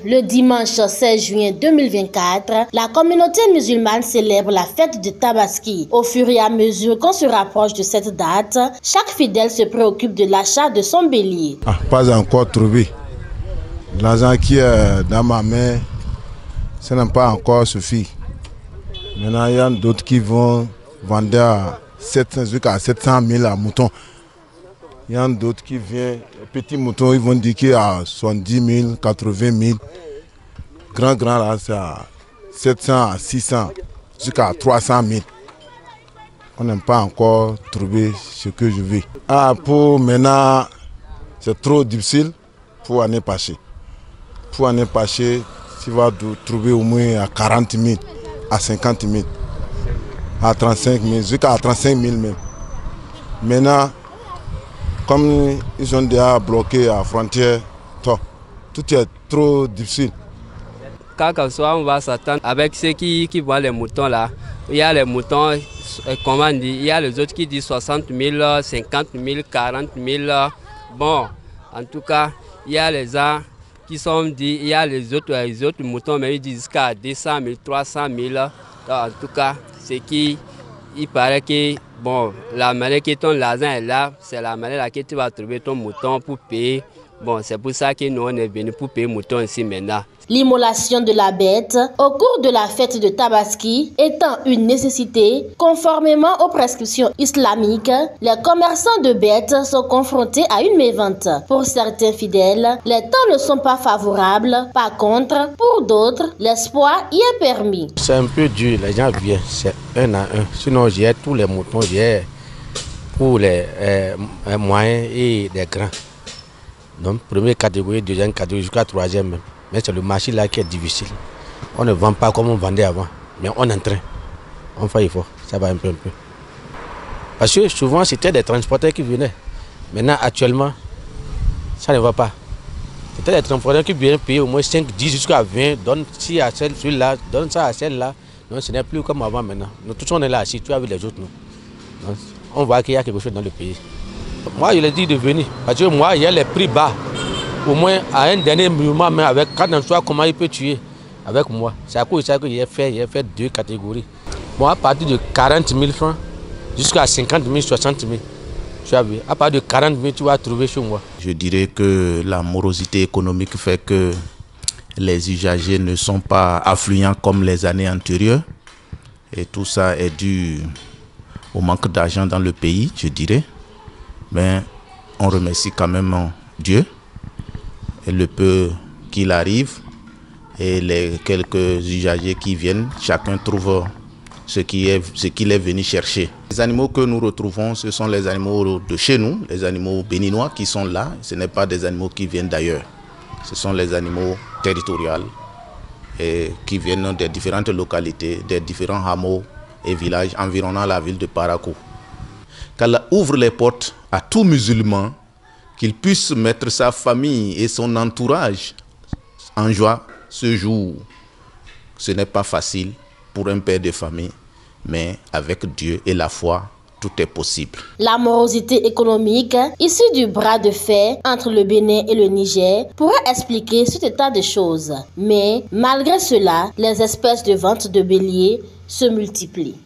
Le dimanche 16 juin 2024, la communauté musulmane célèbre la fête de Tabaski. Au fur et à mesure qu'on se rapproche de cette date, chaque fidèle se préoccupe de l'achat de son bélier. Pas encore trouvé. L'argent qui est dans ma main, ça n'a pas encore suffi. Maintenant, il y a d'autres qui vont vendre à 700 000 à mouton. Il y a d'autres qui viennent, petits moutons, ils vont dire qu'il y a 70 000, 80 000. Grand, là, c'est à 700 à 600, jusqu'à 300 000. On n'a pas encore trouvé ce que je veux. Pour maintenant, c'est trop difficile pour l'année passée. Pour l'année passée, tu vas trouver au moins à 40 000, à 50 000, à 35 000, jusqu'à 35 000 même. Maintenant, comme ils ont déjà bloqué la frontière, tout est trop difficile. Quand soit on va s'attendre avec ceux qui voient les moutons là. Il y a les moutons, comment on dit, il y a les autres qui disent 60 000, 50 000, 40 000. Bon, en tout cas, il y a les gens qui sont dit, il y a les autres moutons, mais ils disent jusqu'à 200 000, 300 000. En tout cas, c'est qui, il paraît que bon, la manière que ton l'argent est là, c'est la manière laquelle tu vas trouver ton mouton pour payer. Bon, c'est pour ça que nous on est venus pour payer mouton ici maintenant. L'immolation de la bête au cours de la fête de Tabaski étant une nécessité, conformément aux prescriptions islamiques, les commerçants de bêtes sont confrontés à une mévente. Pour certains fidèles, les temps ne sont pas favorables. Par contre, pour d'autres, l'espoir y est permis. C'est un peu dur, les gens viennent, c'est un à un. Sinon, j'ai tous les moutons, j'ai pour les moyens et les grands. Donc, première catégorie, deuxième catégorie, jusqu'à troisième même. Mais c'est le marché là qui est difficile. On ne vend pas comme on vendait avant, mais on est en train. On fait effort, ça va un peu. Parce que souvent, c'était des transporteurs qui venaient. Maintenant, actuellement, ça ne va pas. C'était des transporteurs qui viennent payer au moins 5, 10 jusqu'à 20, donne ci à celui-là, donne ça à celle-là. Donc, ce n'est plus comme avant maintenant. Nous tous, on est là assis, tu as vu les autres. Nous. Donc, on voit qu'il y a quelque chose dans le pays. Moi, je leur dis de venir, parce que moi, il y a les prix bas. Au moins, à un dernier moment, mais avec quand on soit comment il peut tuer avec moi. C'est à cause de ça que j'ai fait deux catégories. Moi, à partir de 40 000 francs jusqu'à 50 000, 60 000. Tu as vu, à partir de 40 000, tu vas trouver chez moi. Je dirais que la morosité économique fait que les usagers ne sont pas affluents comme les années antérieures. Et tout ça est dû au manque d'argent dans le pays, je dirais. Mais on remercie quand même Dieu et le peu qu'il arrive et les quelques usagers qui viennent, chacun trouve ce qu'il est venu chercher. Les animaux que nous retrouvons, ce sont les animaux de chez nous, les animaux béninois qui sont là. Ce n'est pas des animaux qui viennent d'ailleurs. Ce sont les animaux territoriaux et qui viennent des différentes localités, des différents hameaux et villages environnant la ville de Parakou. Qu'Allah ouvre les portes à tout musulman, qu'il puisse mettre sa famille et son entourage en joie ce jour. Ce n'est pas facile pour un père de famille, mais avec Dieu et la foi, tout est possible. La morosité économique issue du bras de fer entre le Bénin et le Niger pourrait expliquer cet état de choses. Mais malgré cela, les espèces de vente de béliers se multiplient.